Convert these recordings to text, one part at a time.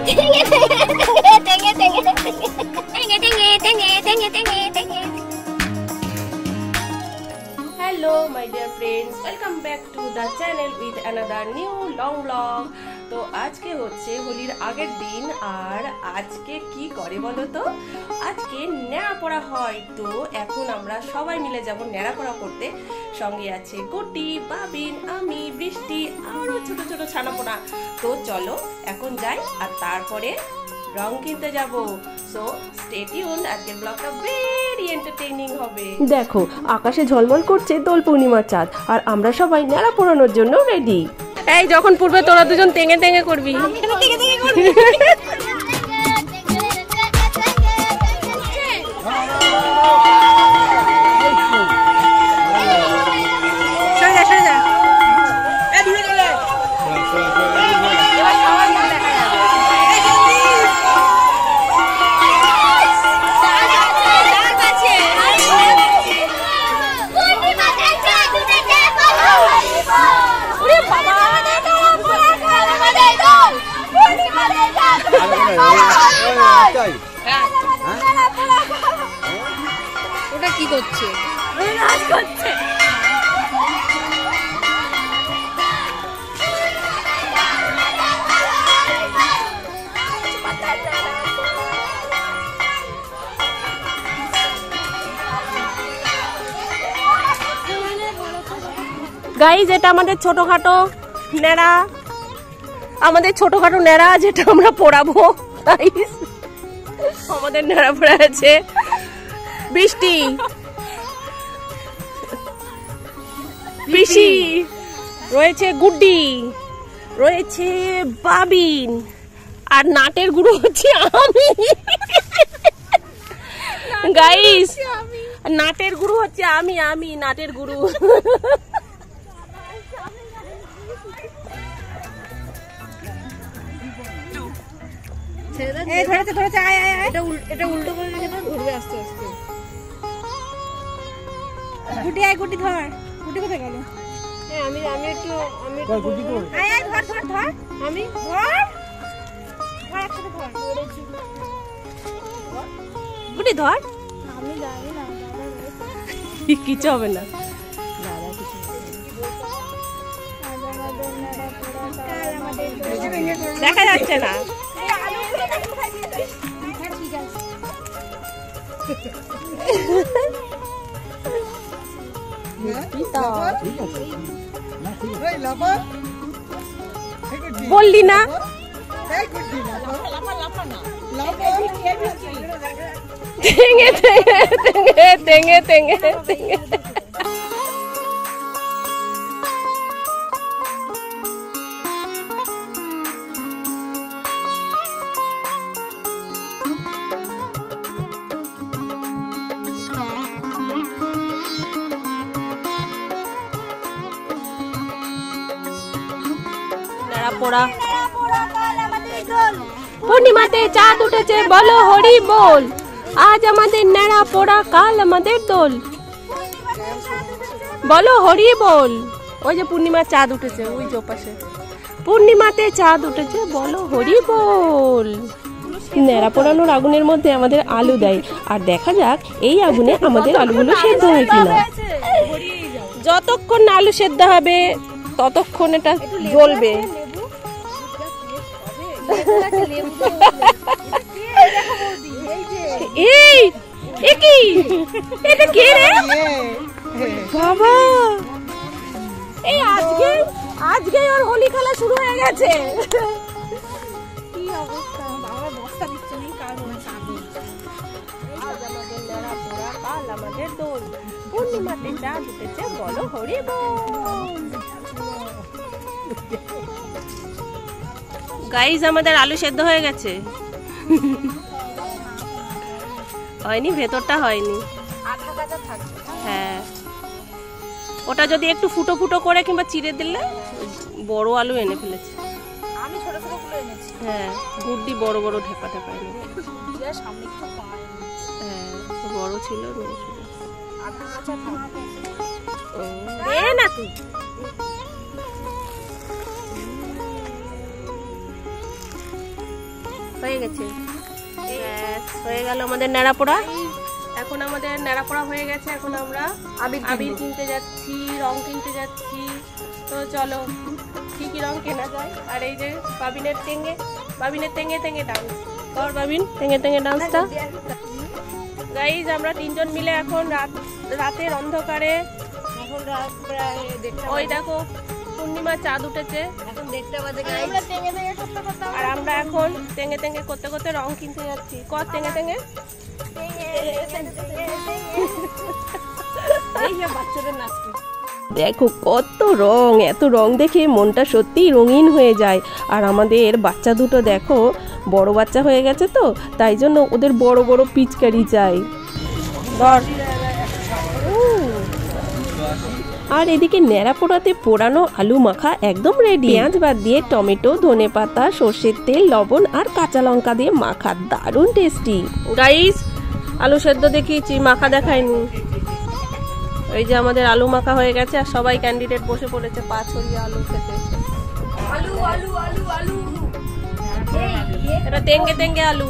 Hello my dear friends, welcome back to the channel with another new long vlog. তো আজকে হচ্ছে হোলির আগের দিন, আর আজকে কি করে বলো তো, আজকে নেড়া পড়া হয়। তো এখন আমরা সবাই মিলে যাব নেড়া পড়া করতে। সঙ্গে আছে গুড্ডি, বাবিন, আমি, বৃষ্টি, আরো ছোট ছোট ছানাপোনা। তো চলো এখন যাই, আর তারপরে রং কিনতে যাব। সো স্টে টিউনড, আজকের ব্লগটা ভেরি এন্টারটেইনিং হবে। দেখো আকাশে ঝলমল করছে দোল পূর্ণিমার চাঁদ, আর আমরা সবাই নেড়া পোড়ানোর জন্য রেডি। এই যখন পূর্বে তোরা দুজন তেঙে তেঙে করবি, ওটা কি করছে? নাচ করছে। গাইজ এটা আমাদের ছোটখাটো নেড়া, যেটা আমরা পড়াবো। আমাদের নেড়া পড়া আছে বৃষ্টি, পিসি রয়েছে, গুড্ডি রয়েছে, বাবিন, আর নাটের গুরু হচ্ছে আমি। গাইস নাটের গুরু হচ্ছে আমি নাটের গুরু। এটা উল্টো করে রেখে দাও, ঘুরবে আস্তে আস্তে। গুটি আয়, গুটি ধর। গুটি কোথায় গেল? আমি একটু গুটি কই? আয় আয়, ধর ধর ধর। আমি ধর একসাথে ধর। গুটি ধর। আমি জানি না, কিছু হবে না। দেখা যাচ্ছে না। বললি না তেঙে তেঙে তেঙে তেঙে তেঙে। পূর্ণিমাতে চাঁদ উঠেছে, বলো হরি বল। আজ আমাদের নেড়া পোড়া, কাল আমাদের দোল, বলো হরি বল। ওই যে পূর্ণিমার চাঁদ উঠেছে, ওই যে পাশে পূর্ণিমাতে চাঁদ উঠেছে, বলো হরি বল। নেড়া পোড়ানোর আগুনের মধ্যে আমাদের আলু দেয়, আর দেখা যাক এই আগুনে আমাদের আলুগুলো সেদ্ধ হয় কিনা। যতক্ষণ না আলু সেদ্ধ হবে ততক্ষণ এটা জ্বলবে। এই কি এটা কে রে বাবা? এই আজকে ওর হোলি খেলা শুরু হয়ে গেছে। কি অবস্থা, বাবা বস্তা দিচ্ছে না, কাল হচ্ছে আগুন। আজ আমাদের নেড়া পোড়া, কাল আমাদের দোল, পূর্ণিমাতে চাঁদ উঠেছে, বলো হরি বল। গাইস আমাদের আলু সেদ্ধ হয়ে গেছে। হয়নি, ভেতরটা হয়নি। হ্যাঁ, ওটা যদি একটু ফুটো ফুটো করে কিংবা চিড়ে দিলে। বড় আলু এনে ফেলেছে, আমি ছোট ছোট গুলো এনেছি। হ্যাঁ, গুড্ডি বড় বড় ঠেকা ঠেকা এনেছে। হ্যাঁ, বড় ছিল, না তুই হয়ে গেছে। হয়ে গেল আমাদের ন্যাড়াপোড়া। এখন আমাদের ন্যাড়াপোড়া হয়ে গেছে। এখন আমরা আবির কিনতে যাচ্ছি, রং কিনতে যাচ্ছি। তো চলো কি কি রং কেনা যায়। আর এই যে বাবিনের তেঙ্গে তেঙ্গে ডান্স কর। বাবিন তেঙ্গে তেঙ্গে ডান্সটা। গাইজ আমরা তিনজন মিলে এখন রাতের অন্ধকারে, এখন রাত প্রায় 1:30 ওই দেখো পূর্ণিমা চাঁদ উঠেছে, এখন 1:30 বাজে গাইস। আর আমরা এখন তেঙ্গে তেঙ্গে করতে করতে রং কিনতে যাচ্ছি। কর তেঙ্গে তেঙ্গে। বাচ্চাদের নাচটি দেখো কত রং, এত রং দেখে মনটা সত্যিই রঙিন হয়ে যায়। আর আমাদের বাচ্চা দুটো দেখো বড় বাচ্চা হয়ে গেছে, তো তাই জন্য ওদের বড় বড় পিচকারি চাই। আর এদিকে ন্যাড়াপোড়াতে পোড়ানো আলু মাখা একদম রেডি। পেঁয়াজ বাদ দিয়ে টমেটো, ধনেপাতা, সর্ষের তেল, লবণ আর কাঁচা লঙ্কা দিয়ে মাখা, দারুণ টেস্টি। গাইস আলু সেদ্ধ দেখিয়েছি, মাখা দেখায়নি। এই যে আমাদের আলু মাখা হয়ে গেছে আর সবাই ক্যান্ডিডেট বসে পড়েছে পা ছড়িয়ে আলু খেতে। আলু আলু আলু আলু এটা তেঙ্গে তেঙ্গে আলু।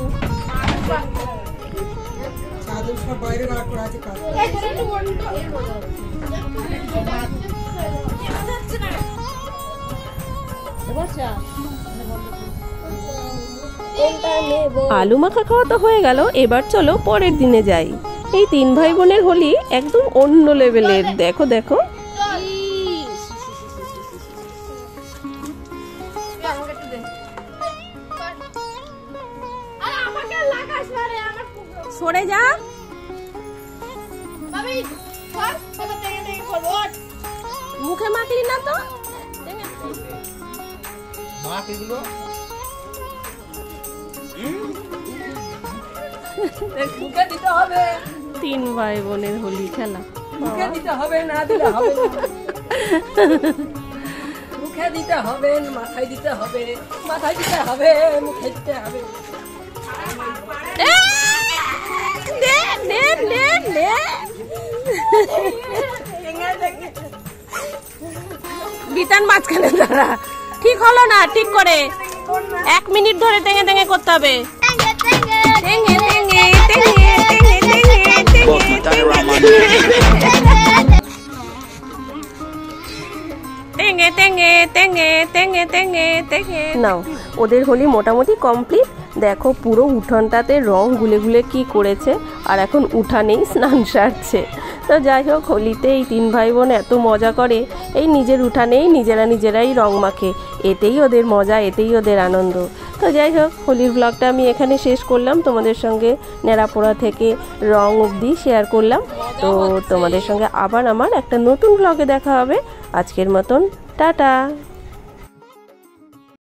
আলু মাখা খাওয়া তো হয়ে গেল, এবার চলো পরের দিনে যাই। এই 3 ভাই বোনের হোলি একদম অন্য লেভেলের। দেখো দেখো সরে যা। মুখে মাখলি না তো। মুখে দিতে হবে। 3 ভাই বোনের হোলি খেলা। মুখে দিতে হবে, না দিলে হবে না। মুখে দিতে হবে, মাথায় দিতে হবে, মাথায় দিতে হবে, মুখে দিতে হবে। বিতান মাঝখানে দাঁড়া। ঠিক হলো না, ঠিক করে 1 মিনিট ধরে তেঙ্গে তেঙ্গে করতে হবে। তেঙ্গে তেঙ্গে তেঙ্গে তেঙ্গে তেঙ্গে তেঙ্গে তেঙ্গে তেঙ্গে তেঙ্গে তেঙ্গে। নাও ওদের হোলি মোটামুটি কমপ্লিট। দেখো পুরো উঠানটাতে রং গুলে গুলে কি করেছে, আর এখন উঠানেই স্নান সারছে। তো যাই হোক, হোলিতে এই 3 ভাই বোন এত মজা করে, এই নিজের উঠানেই নিজেরাই রং মাখে। এতেই ওদের মজা, এতেই ওদের আনন্দ। তো যাই হোক, হোলির ব্লগটা আমি এখানে শেষ করলাম। তোমাদের সঙ্গে ন্যাড়াপোড়া থেকে রং অবধি শেয়ার করলাম। তো তোমাদের সঙ্গে আবার আমার একটা নতুন ব্লগে দেখা হবে। আজকের মতন টাটা।